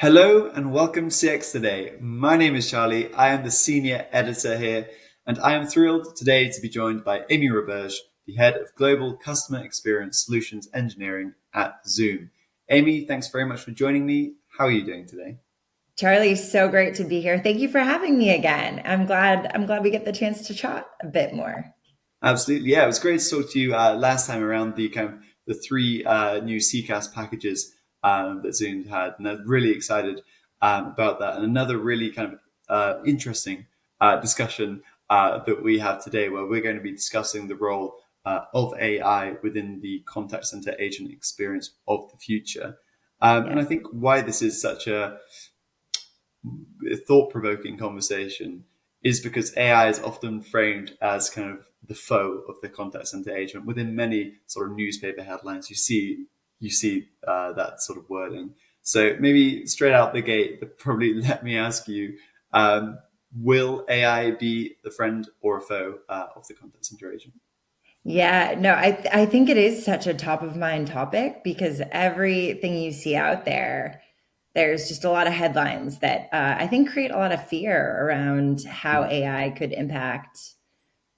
Hello and welcome to CX Today. My name is Charlie. I am the senior editor here, and I am thrilled today to be joined by Amy Ryers, the head of Global Customer Experience Solutions Engineering at Zoom. Amy, thanks very much for joining me. How are you doing today? Charlie, so great to be here. Thank you for having me again. I'm glad we get the chance to chat a bit more. Absolutely, yeah. It was great to talk to you last time around the kind of the three new CCAS packages that Zoom had, and I'm really excited about that. And another really kind of interesting discussion that we have today, where we're going to be discussing the role of AI within the contact center agent experience of the future. And Yeah. I think why this is such a thought-provoking conversation is because AI is often framed as kind of the foe of the contact center agent. Within many sort of newspaper headlines, you see that sort of wording. So maybe straight out the gate, but probably let me ask you: will AI be the friend or a foe of the contact center agent? Yeah, no, I think it is such a top of mind topic because everything you see out there, there's just a lot of headlines that I think create a lot of fear around how Mm, AI could impact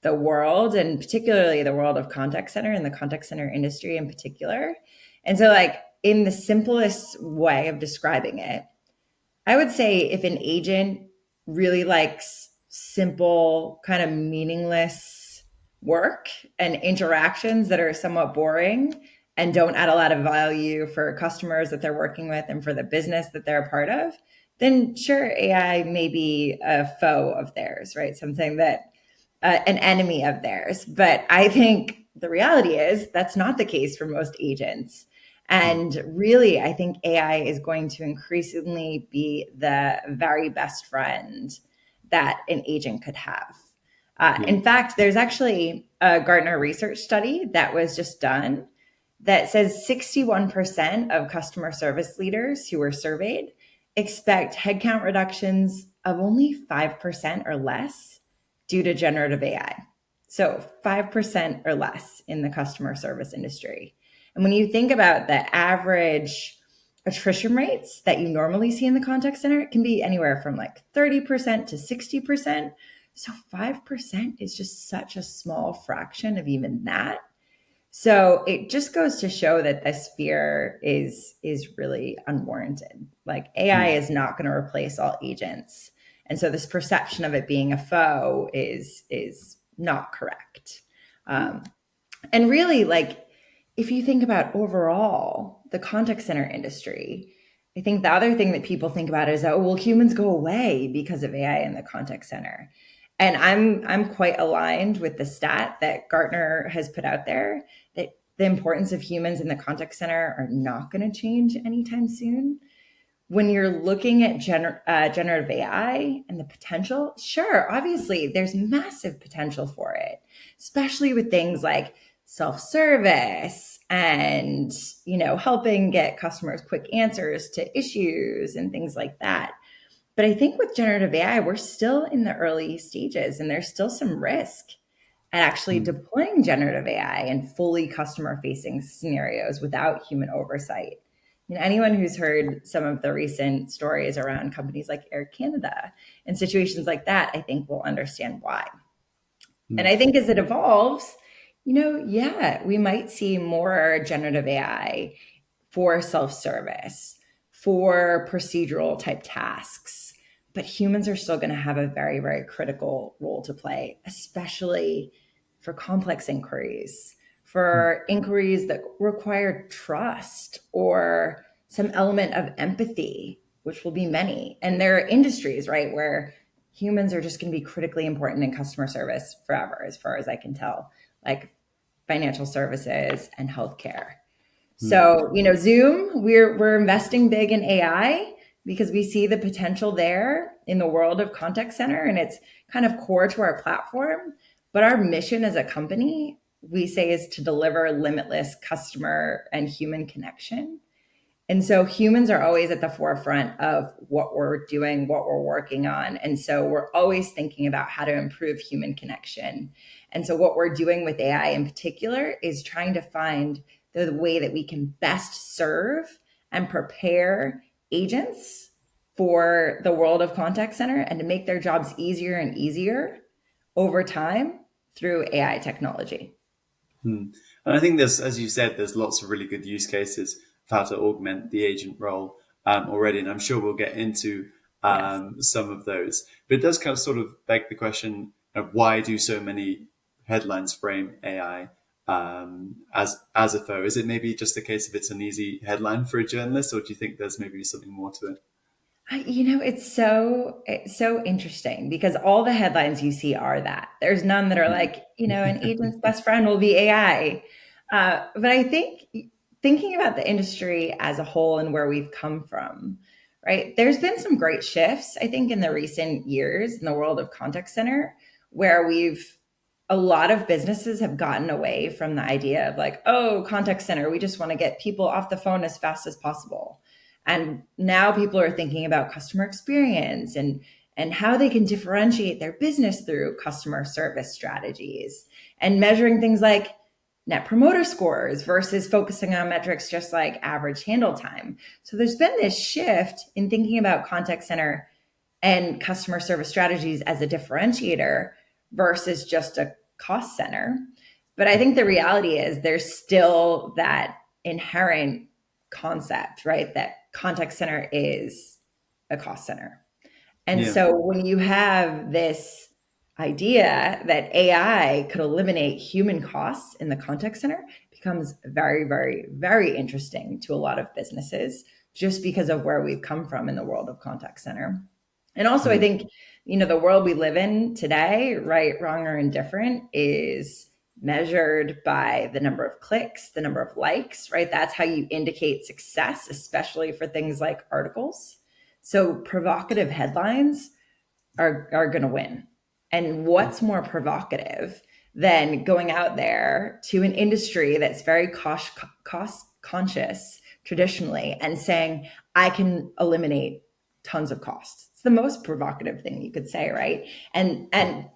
the world and particularly the world of contact center and the contact center industry in particular. And so, like, in the simplest way of describing it, I would say if an agent really likes simple, kind of meaningless work and interactions that are somewhat boring and don't add a lot of value for customers that they're working with and for the business that they're a part of, then sure, AI may be a foe of theirs, right? Something that an enemy of theirs. But I think the reality is that's not the case for most agents. mm, And really, I think AI is going to increasingly be the very best friend that an agent could have. yeah. In fact, there's actually a Gartner research study that was just done that says 61% of customer service leaders who were surveyed expect headcount reductions of only 5% or less due to generative AI. So 5% or less in the customer service industry. And when you think about the average attrition rates that you normally see in the contact center, it can be anywhere from like 30% to 60%. So 5% is just such a small fraction of even that. So it just goes to show that this fear is really unwarranted. Like AI Mm, is not going to replace all agents. And so this perception of it being a foe is not correct. Um, and really, like, if you think about overall the contact center industry, I think the other thing that people think about is that, oh, well, humans go away because of AI in the contact center. And I'm quite aligned with the stat that Gartner has put out there that the importance of humans in the contact center are not going to change anytime soon. When you're looking at generative AI and the potential, sure, obviously there's massive potential for it, especially with things like self-service and helping get customers quick answers to issues and things like that. But I think with generative AI, we're still in the early stages and there's still some risk at actually mm. deploying generative AI in fully customer facing scenarios without human oversight. Anyone who's heard some of the recent stories around companies like Air Canada and situations like that, I think will understand why. And Mm. I think as it evolves, yeah, we might see more generative AI for self service, for procedural type tasks. But humans are still going to have a very, very critical role to play, especially for complex inquiries, Mm. for inquiries that require trust or some element of empathy, which will be many. And there are industries, right, where humans are just going to be critically important in customer service forever, as far as I can tell, like financial services and healthcare. Mm. So, Zoom, we're investing big in AI because we see the potential there in the world of contact center and it's kind of core to our platform. But our mission as a company, we say, is to deliver limitless customer and human connection. And so humans are always at the forefront of what we're doing, what we're working on. And so we're always thinking about how to improve human connection. And so what we're doing with AI in particular is trying to find the way that we can best serve and prepare agents for the world of contact center and to make their jobs easier and easier over time through AI technology. Hmm. And I think there's, as you said, there's lots of really good use cases of how to augment the agent role already, and I'm sure we'll get into Yes. some of those. But it does kind of sort of beg the question of why do so many headlines frame AI as a foe? Is it maybe just a case of it's an easy headline for a journalist, or do you think there's maybe something more to it? It's so interesting because all the headlines you see are that. There's none that are Mm. like, an agent's best friend will be AI. But I think thinking about the industry as a whole and where we've come from, right? There's been some great shifts, I think, in the recent years in the world of contact center, where a lot of businesses have gotten away from the idea of like, oh, contact center, we just want to get people off the phone as fast as possible. And now people are thinking about customer experience and how they can differentiate their business through customer service strategies and measuring things like net promoter scores versus focusing on metrics just like average handle time. So there's been this shift in thinking about contact center and customer service strategies as a differentiator versus just a cost center. But I think the reality is there's still that inherent concept, right? That contact center is a cost center. And Yeah. so when you have this idea that AI could eliminate human costs in the contact center, it becomes very, very, very interesting to a lot of businesses just because of where we've come from in the world of contact center. And also, I Mm. think, the world we live in today, right, wrong, or indifferent, is measured by the number of clicks, the number of likes, right? That's how you indicate success, especially for things like articles. So provocative headlines are going to win. And what's more provocative than going out there to an industry that's very cost conscious traditionally and saying, I can eliminate tons of costs. It's the most provocative thing you could say, right? And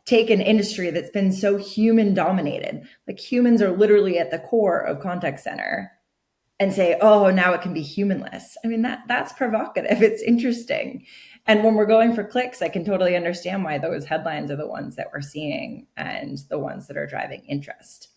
take an industry that's been so human dominated. Like humans are literally at the core of contact center and say, oh, now it can be humanless. I mean, that's provocative. It's interesting. And when we're going for clicks, I can totally understand why those headlines are the ones that we're seeing and the ones that are driving interest.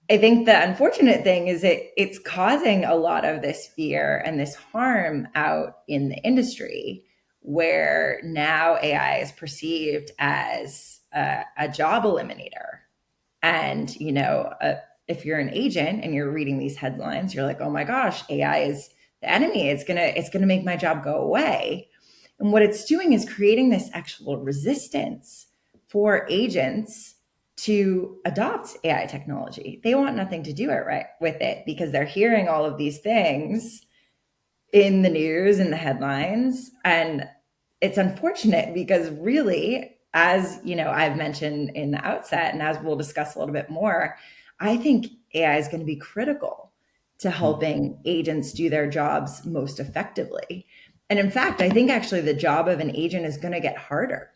I think the unfortunate thing is it's causing a lot of this fear and this harm out in the industry where now AI is perceived as a job eliminator. And, if you're an agent and you're reading these headlines, you're like, oh my gosh, AI is the enemy. It's gonna make my job go away. And what it's doing is creating this actual resistance for agents to adopt AI technology. They want nothing to do it right with it because they're hearing all of these things in the news and the headlines. And it's unfortunate because really, as I've mentioned in the outset, and as we'll discuss a little bit more, I think AI is going to be critical to Mm. helping agents do their jobs most effectively. And in fact, I think actually the job of an agent is going to get harder.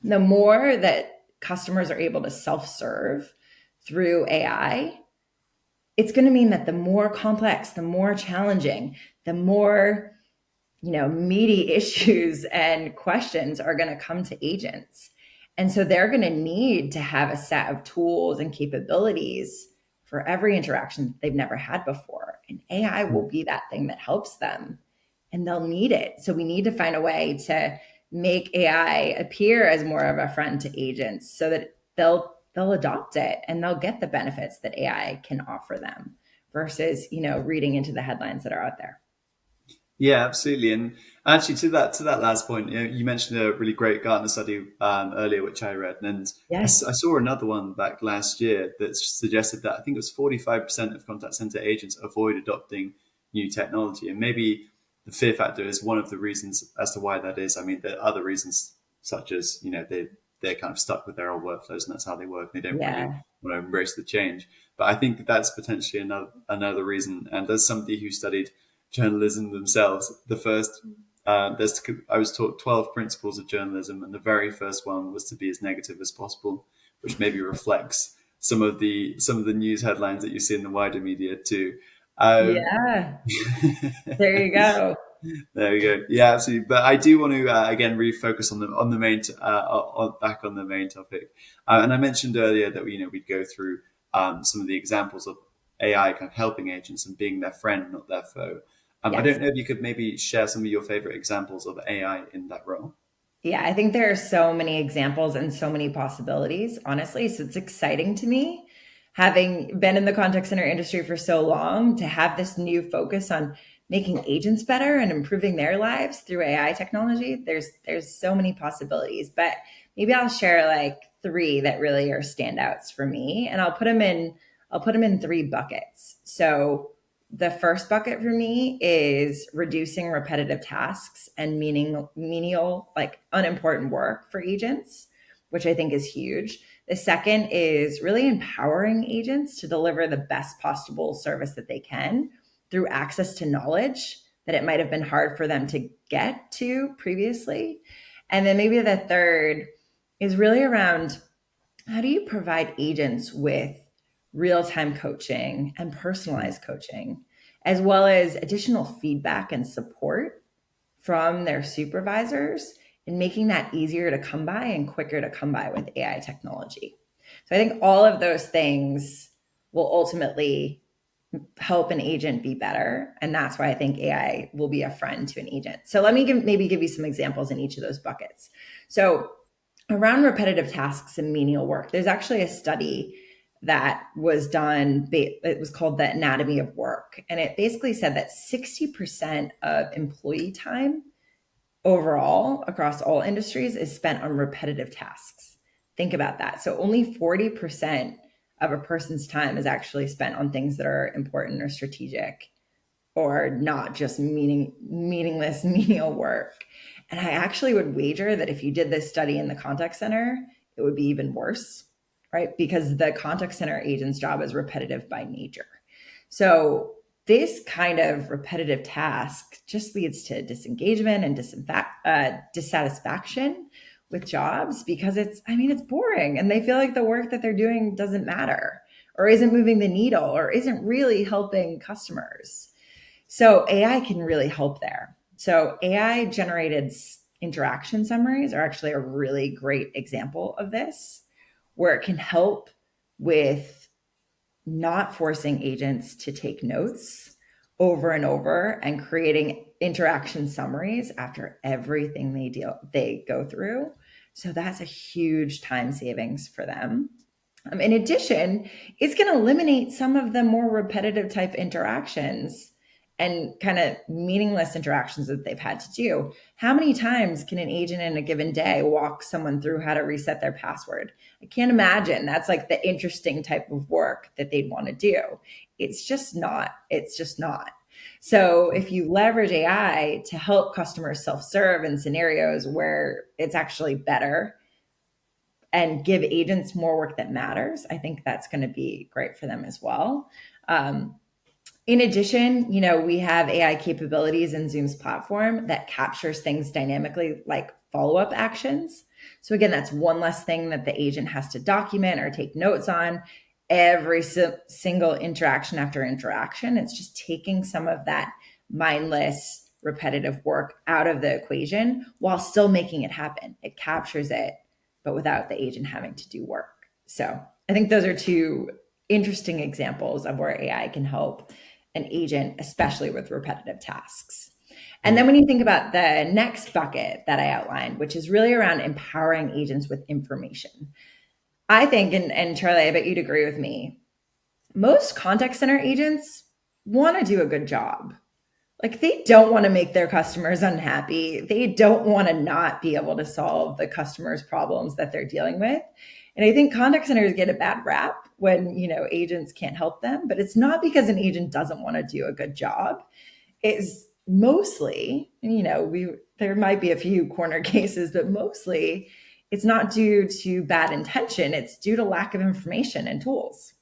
The more that customers are able to self-serve through AI, it's going to mean that the more complex, the more challenging, the more meaty issues and questions are going to come to agents. And so they're going to need to have a set of tools and capabilities for every interaction that they've never had before. And AI will be that thing that helps them and they'll need it. So we need to find a way to make AI appear as more of a friend to agents so that they'll adopt it and they'll get the benefits that AI can offer them versus, reading into the headlines that are out there. Yeah, absolutely. And actually, to that last point, you mentioned a really great Gartner study earlier, which I read, and I Yes. saw another one back last year that suggested that I think it was 45% of contact center agents avoid adopting new technology, and maybe the fear factor is one of the reasons as to why that is. I mean, there are other reasons such as they're kind of stuck with their old workflows and that's how they work. And they don't really Yeah. want to embrace the change. But I think that's potentially another reason. And as somebody who studied journalism themselves. The first, I was taught 12 principles of journalism, and the very first one was to be as negative as possible, which maybe reflects some of the news headlines that you see in the wider media too. Um, Yeah. There you go. There we go. Yeah, absolutely. But I do want to again refocus on the main back on the main topic. And I mentioned earlier that we'd go through some of the examples of AI kind of helping agents and being their friend, not their foe. I Yes. don't know if you could maybe share some of your favorite examples of AI in that role. Yeah, I think there are so many examples and so many possibilities, honestly. So it's exciting to me, having been in the contact center industry for so long, to have this new focus on making agents better and improving their lives through AI technology. There's so many possibilities, but maybe I'll share like three that really are standouts for me, and I'll put them in three buckets. So the first bucket for me is reducing repetitive tasks and menial, like unimportant work for agents, which I think is huge. The second is really empowering agents to deliver the best possible service that they can through access to knowledge that it might have been hard for them to get to previously. And then maybe the third is really around, how do you provide agents with real time coaching and Mm. personalized coaching, as well as additional feedback and support from their supervisors, and making that easier to come by and quicker to come by with AI technology? So I think all of those things will ultimately help an agent be better. And that's why I think AI will be a friend to an agent. So let me maybe give you some examples in each of those buckets. So around repetitive tasks and menial work, there's actually a study that was done. It was called The Anatomy of Work. And it basically said that 60% of employee time overall across all industries is spent on repetitive tasks. Think about that. So only 40% of a person's time is actually spent on things that are important or strategic, or not just meaningless menial work. And I actually would wager that if you did this study in the contact center, it would be even worse, right? Because the contact center agent's job is repetitive by nature. So this kind of repetitive task just leads to disengagement and dissatisfaction with jobs, because it's boring and they feel like the work that they're doing doesn't matter, or isn't moving the needle, or isn't really helping customers. So AI can really help there. So AI generated interaction summaries are actually a really great example of this, where it can help with not forcing agents to take notes over and over, and creating interaction summaries after everything they go through. So that's a huge time savings for them. In addition, it's going to eliminate some of the more repetitive type interactions and kind of meaningless interactions that they've had to do. How many times can an agent in a given day walk someone through how to reset their password? I can't imagine that's like the interesting type of work that they'd want to do. It's just not. It's just not. So if you leverage AI to help customers self-serve in scenarios where it's actually better, and give agents more work that matters, I think that's going to be great for them as well. In addition, we have AI capabilities in Zoom's platform that captures things dynamically, like follow-up actions. So again, that's one less thing that the agent has to document or take notes on every single interaction after interaction. It's just taking some of that mindless, repetitive work out of the equation while still making it happen. It captures it, but without the agent having to do work. So I think those are two interesting examples of where AI can help an agent, especially with repetitive tasks. And then Mm. when you think about the next bucket that I outlined, which is really around empowering agents with information, I think, and Charlie, I bet you'd agree with me, most contact center agents want to do a good job. Like, they don't want to make their customers unhappy. They don't want to not be able to solve the customer's problems that they're dealing with. And I think contact centers get a bad rap when, agents can't help them, but it's not because an agent doesn't want to do a good job. It's mostly, there might be a few corner cases, but mostly it's not due to bad intention. It's due to lack of information and tools.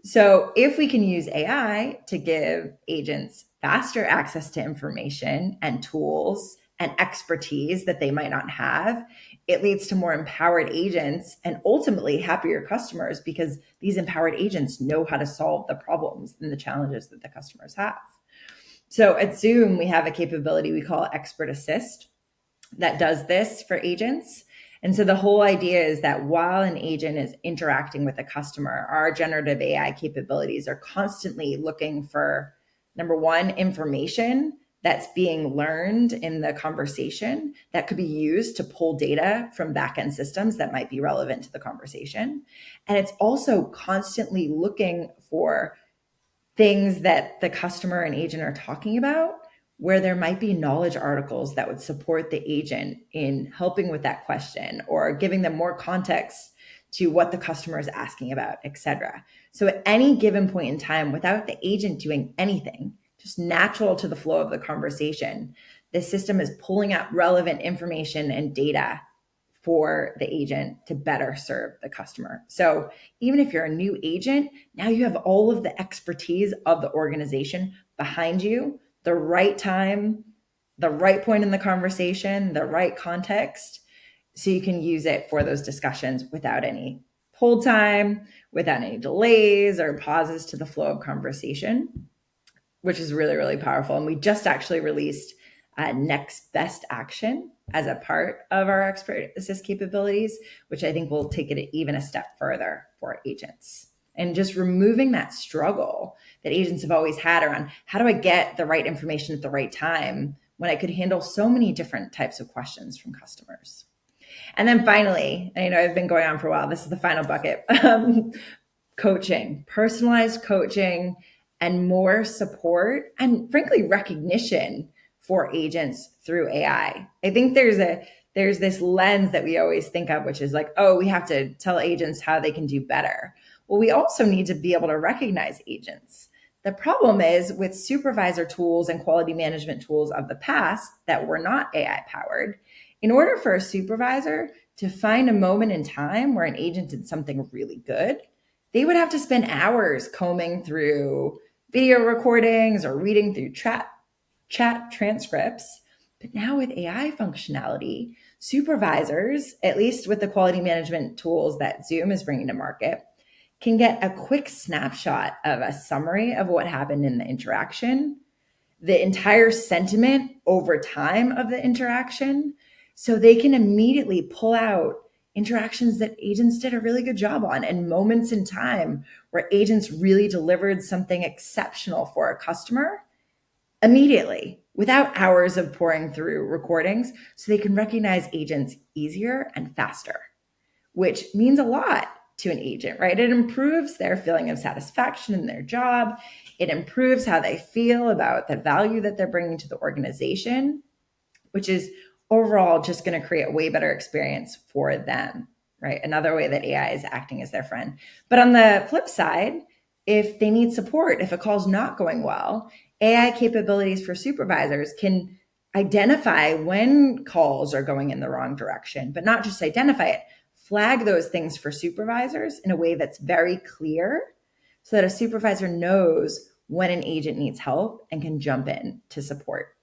So if we can use AI to give agents faster access to information and tools and expertise that they might not have, it leads to more empowered agents and ultimately happier customers, because these empowered agents know how to solve the problems and the challenges that the customers have. So at Zoom, we have a capability we call Expert Assist that does this for agents. And so the whole idea is that while an agent is interacting with a customer, our generative AI capabilities are constantly looking for, number one, information that's being learned in the conversation that could be used to pull data from backend systems that might be relevant to the conversation. And it's also constantly looking for things that the customer and agent are talking about where there might be knowledge articles that would support the agent in helping with that question or giving them more context to what the customer is asking about, etc. So at any given point in time, without the agent doing anything, just natural to the flow of the conversation, the system is pulling out relevant information and data for the agent to better serve the customer. So even if you're a new agent, now you have all of the expertise of the organization behind you, the right time, the right point in the conversation, the right context, so you can use it for those discussions without any hold time, without any delays or pauses to the flow of conversation, which is really, really powerful. And we just actually released next best action as a part of our expert assist capabilities, which I think will take it even a step further for agents. And just removing that struggle that agents have always had around how do I get the right information at the right time when I could handle so many different types of questions from customers. And then finally, and I know I've been going on for a while, this is the final bucket, coaching, personalized coaching, and more support and frankly recognition for agents through AI. I think there's this lens that we always think of, which is like, oh, we have to tell agents how they can do better. Well, we also need to be able to recognize agents. The problem is with supervisor tools and quality management tools of the past that were not AI powered, in order for a supervisor to find a moment in time where an agent did something really good, they would have to spend hours combing through video recordings or reading through chat transcripts. But now with AI functionality, supervisors, at least with the quality management tools that Zoom is bringing to market, can get a quick snapshot of a summary of what happened in the interaction, the entire sentiment over time of the interaction, so they can immediately pull out interactions that agents did a really good job on and moments in time where agents really delivered something exceptional for a customer immediately without hours of pouring through recordings, so they can recognize agents easier and faster, which means a lot to an agent, right? It improves their feeling of satisfaction in their job. It improves how they feel about the value that they're bringing to the organization, which is overall just going to create a way better experience for them, right? Another way that AI is acting as their friend. But on the flip side, if they need support, if a call's not going well, AI capabilities for supervisors can identify when calls are going in the wrong direction, but not just identify it, flag those things for supervisors in a way that's very clear so that a supervisor knows when an agent needs help and can jump in to support.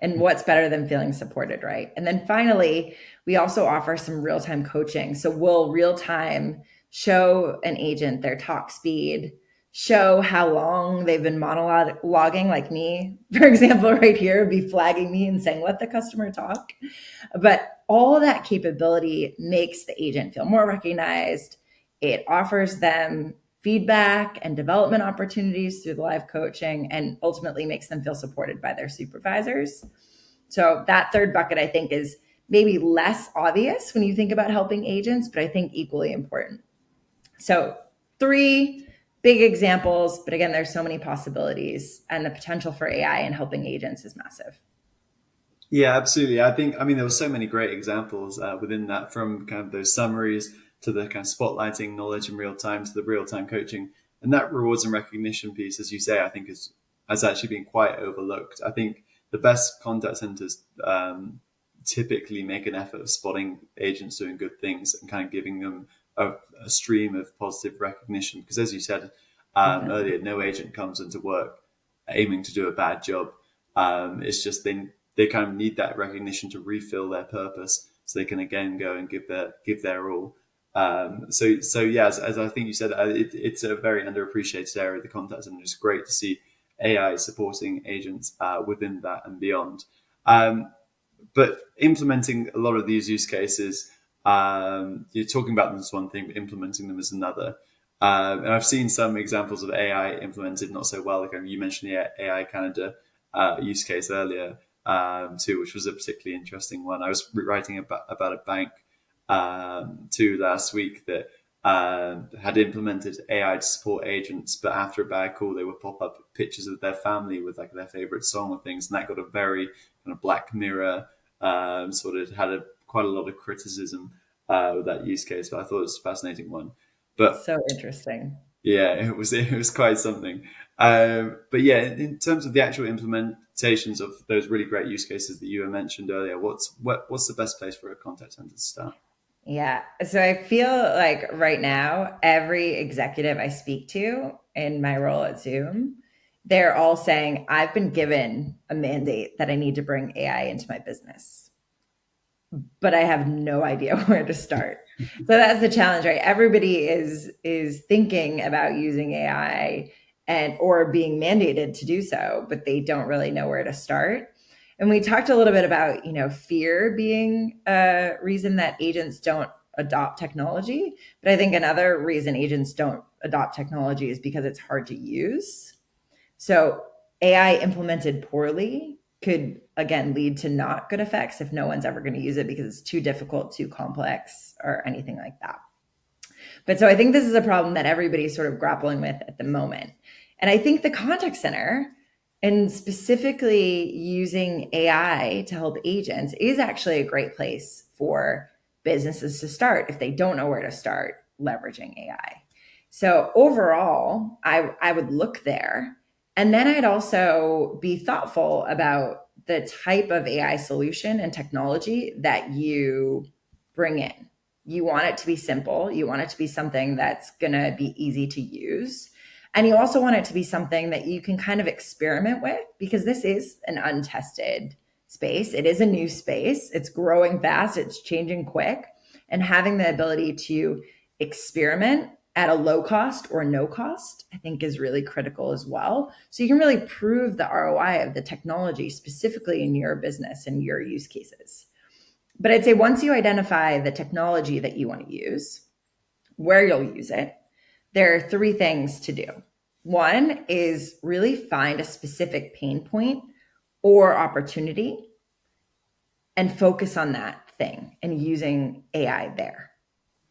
And what's better than feeling supported, right? And then finally, we also offer some real-time coaching. So we'll real-time show an agent their talk speed, show how long they've been monologuing, like me, for example, right here, be flagging me and saying, let the customer talk. But all that capability makes the agent feel more recognized. It offers them feedback and development opportunities through the live coaching and ultimately makes them feel supported by their supervisors. So that third bucket, I think, is maybe less obvious when you think about helping agents, but I think equally important. So 3 big examples, but again, there's so many possibilities and the potential for AI in helping agents is massive. Yeah, absolutely. I mean, there were so many great examples within that, from kind of those summaries to the kind of spotlighting knowledge in real time to the real time coaching. And that rewards and recognition piece, as you say, I think has actually been quite overlooked. I think the best contact centers typically make an effort of spotting agents doing good things and kind of giving them a stream of positive recognition. Because as you said earlier, no agent comes into work aiming to do a bad job. It's just they kind of need that recognition to refill their purpose, so they can again go and give their all. So yeah, as I think you said, it's a very underappreciated area of the contact center. It's great to see AI supporting agents within that and beyond. Um, but implementing a lot of these use cases, you're talking about them as one thing, but implementing them as another. And I've seen some examples of AI implemented not so well. Like you mentioned the AI Canada use case earlier too, which was a particularly interesting one. I was writing about a bank too last week that had implemented AI to support agents, but after a bad call, they would pop up pictures of their family with like their favorite song or things, and that got a very kind of Black Mirror sort of had quite a lot of criticism with that use case. But I thought it was a fascinating one. But So interesting. yeah, it was quite something. But yeah, in terms of the actual implementations of those really great use cases that you mentioned earlier, what's the best place for a contact center to start? Yeah. So I feel like right now, every executive I speak to in my role at Zoom, they're all saying, I've been given a mandate that I need to bring AI into my business, but I have no idea where to start. So that's the challenge, right? Everybody is thinking about using AI and or being mandated to do so, but they don't really know where to start. And we talked a little bit about, fear being a reason that agents don't adopt technology, but I think another reason agents don't adopt technology is because it's hard to use. So AI implemented poorly could again lead to not good effects if no one's ever going to use it because it's too difficult, too complex, or anything like that. But so I think this is a problem that everybody's sort of grappling with at the moment. And I think the contact center and specifically using AI to help agents is actually a great place for businesses to start if they don't know where to start leveraging AI. So overall, I would look there. And then I'd also be thoughtful about the type of AI solution and technology that you bring in. You want it to be simple. You want it to be something that's going to be easy to use. And you also want it to be something that you can kind of experiment with because this is an untested space. It is a new space. It's growing fast, it's changing quick. And having the ability to experiment at a low cost or no cost, I think is really critical as well. So you can really prove the ROI of the technology specifically in your business and your use cases. But I'd say once you identify the technology that you want to use, where you'll use it, there are three things to do. One is really find a specific pain point or opportunity and focus on that thing and using AI there.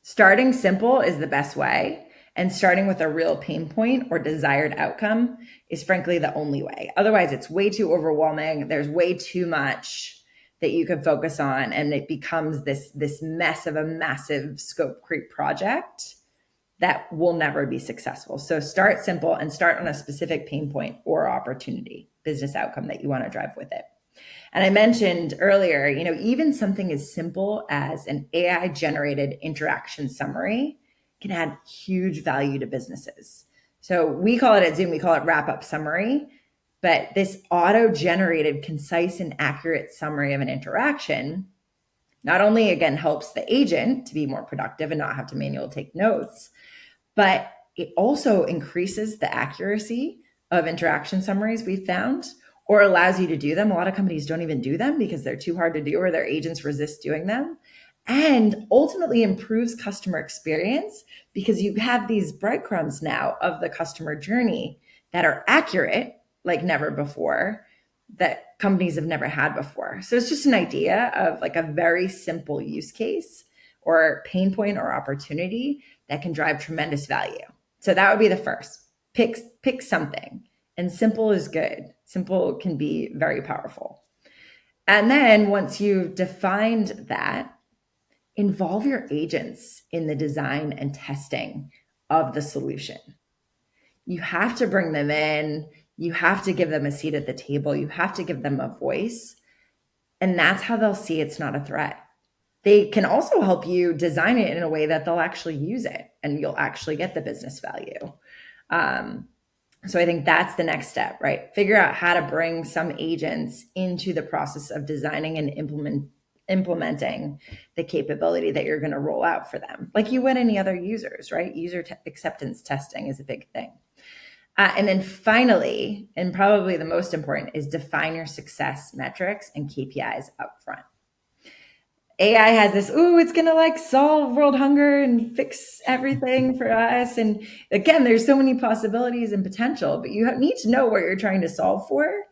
Starting simple is the best way. And starting with a real pain point or desired outcome is frankly the only way. Otherwise, it's way too overwhelming. There's way too much that you can focus on, and it becomes this mess of a massive scope creep project that will never be successful. So start simple and start on a specific pain point or opportunity, business outcome that you want to drive with it. And I mentioned earlier, even something as simple as an AI generated interaction summary can add huge value to businesses. So we call it at Zoom, we call it wrap up summary. But this auto generated, concise, and accurate summary of an interaction not only, again, helps the agent to be more productive and not have to manually take notes, but it also increases the accuracy of interaction summaries we've found or allows you to do them. A lot of companies don't even do them because they're too hard to do or their agents resist doing them. And ultimately improves customer experience because you have these breadcrumbs now of the customer journey that are accurate like never before, that companies have never had before. So it's just an idea of like a very simple use case or pain point or opportunity that can drive tremendous value. So that would be the first. Pick something. And simple is good. Simple can be very powerful. And then once you've defined that, involve your agents in the design and testing of the solution. You have to bring them in. You have to give them a seat at the table. You have to give them a voice. And that's how they'll see it's not a threat. They can also help you design it in a way that they'll actually use it and you'll actually get the business value. So I think that's the next step, right? Figure out how to bring some agents into the process of designing and implementing the capability that you're going to roll out for them, like you would any other users, right? Acceptance testing is a big thing. And then finally, and probably the most important, is define your success metrics and KPIs upfront. AI has this, ooh, it's going to like solve world hunger and fix everything for us. And again, there's so many possibilities and potential, but you need to know what you're trying to solve for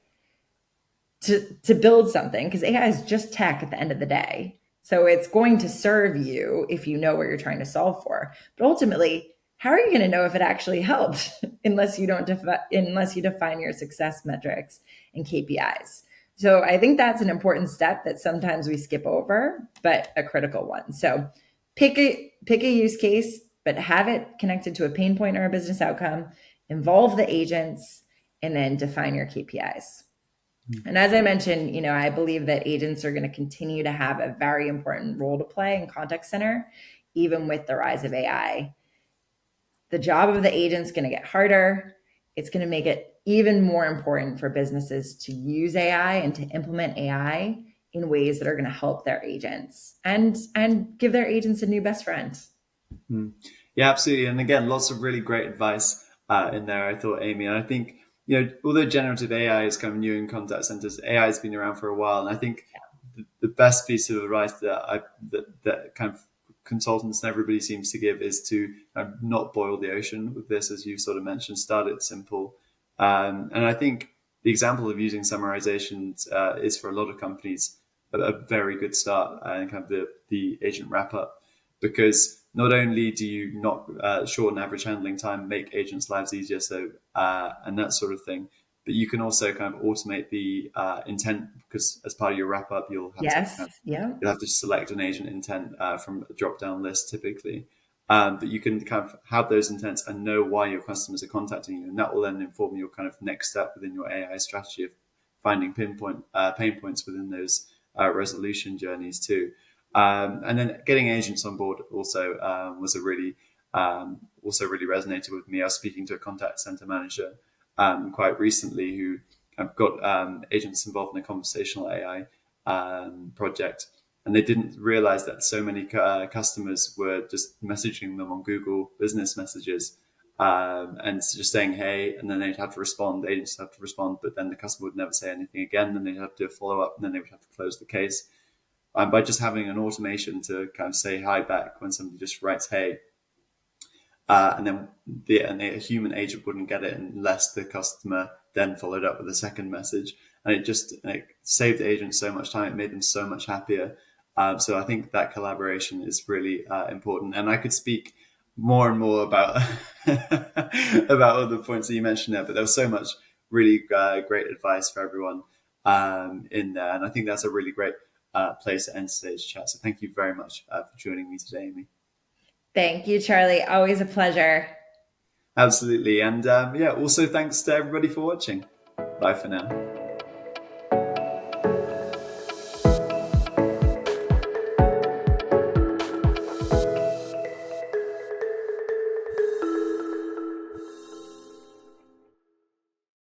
to build something, because AI is just tech at the end of the day. So it's going to serve you if you know what you're trying to solve for. But ultimately, how are you going to know if it actually helped unless you define your success metrics and KPIs? So I think that's an important step that sometimes we skip over, but a critical one. So pick a use case, but have it connected to a pain point or a business outcome, involve the agents, and then define your KPIs. And as I mentioned, I believe that agents are going to continue to have a very important role to play in contact center, even with the rise of AI. The job of the agent is going to get harder. It's going to make it even more important for businesses to use AI and to implement AI in ways that are going to help their agents and give their agents a new best friend. Yeah, absolutely. And again, lots of really great advice in there, I thought, Amy. And I think, although generative AI is kind of new in contact centers, AI has been around for a while. And I think the best piece of advice that kind of consultants and everybody seems to give is to kind of not boil the ocean with this, as you sort of mentioned, start it simple. And I think the example of using summarizations is for a lot of companies a very good start, and kind of the agent wrap up, because not only do you not shorten average handling time, make agents' lives easier, and that sort of thing, but you can also kind of automate the intent, because as part of your wrap up, Yes. Yeah. you'll have to select an agent intent from a drop down list typically. But you can kind of have those intents and know why your customers are contacting you, and that will then inform your kind of next step within your AI strategy of finding pain points within those resolution journeys too. And then getting agents on board also was also really resonated with me. I was speaking to a contact center manager quite recently who have got agents involved in a conversational AI project, and they didn't realize that so many customers were just messaging them on Google Business Messages and just saying hey, and then they'd have to respond. The agents have to respond, but then the customer would never say anything again. Then they'd have to do a follow up, and then they would have to close the case. By just having an automation to kind of say hi back when somebody just writes hey, and then a human agent wouldn't get it unless the customer then followed up with a second message, and it saved the agent so much time. It made them so much happier. So I think that collaboration is really important, and I could speak more and more about about all the points that you mentioned there, but there was so much really great advice for everyone in there, and I think that's a really great place to end today's chat. So thank you very much for joining me today, Amy. Thank you, Charlie. Always a pleasure. Absolutely. And also thanks to everybody for watching. Bye for now.